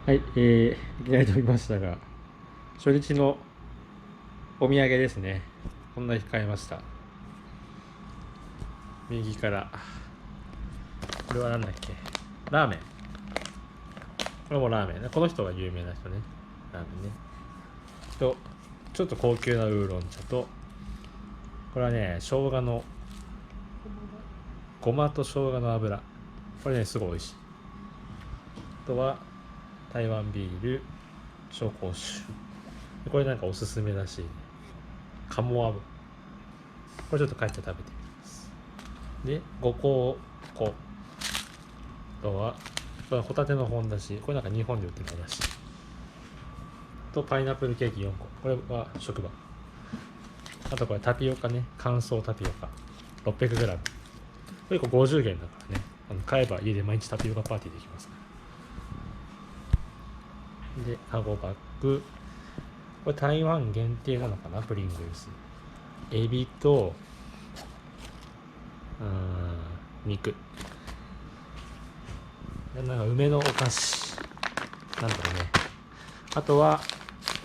はい、いきなり飛びましたが、初日のお土産ですね。こんな控えました。右から、これはなんだっけ、ラーメン。これもラーメンね。この人が有名な人ね。ラーメンね。と、ちょっと高級なウーロン茶と、これはね、生姜の、ごまと生姜の油。これね、すごい美味しい。あとは、台湾ビール、紹興酒。これなんかおすすめだし、鴨油。これちょっと帰って食べてみます。で、五香粉。あとは、これホタテの本だし、これなんか日本で売ってるだし。と、パイナップルケーキ4個。これは職場。あとこれタピオカね。乾燥タピオカ。600g。これ50元だからね。買えば家で毎日タピオカパーティーできますから。で、カゴバッグ。これ台湾限定なのかな、プリングルス。エビと、肉。なんか梅のお菓子。なんだろうね。あとは、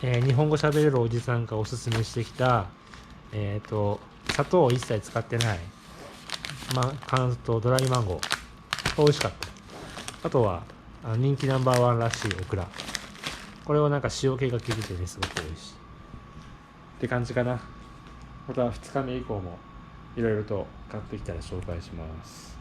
日本語喋れるおじさんがおすすめしてきた、砂糖を一切使ってない、乾とドライマンゴー。美味しかった。あとは、人気ナンバーワンらしいオクラ。これはなんか塩気が効いててね、すごく美味しい。って感じかな。また2日目以降もいろいろと買ってきたら紹介します。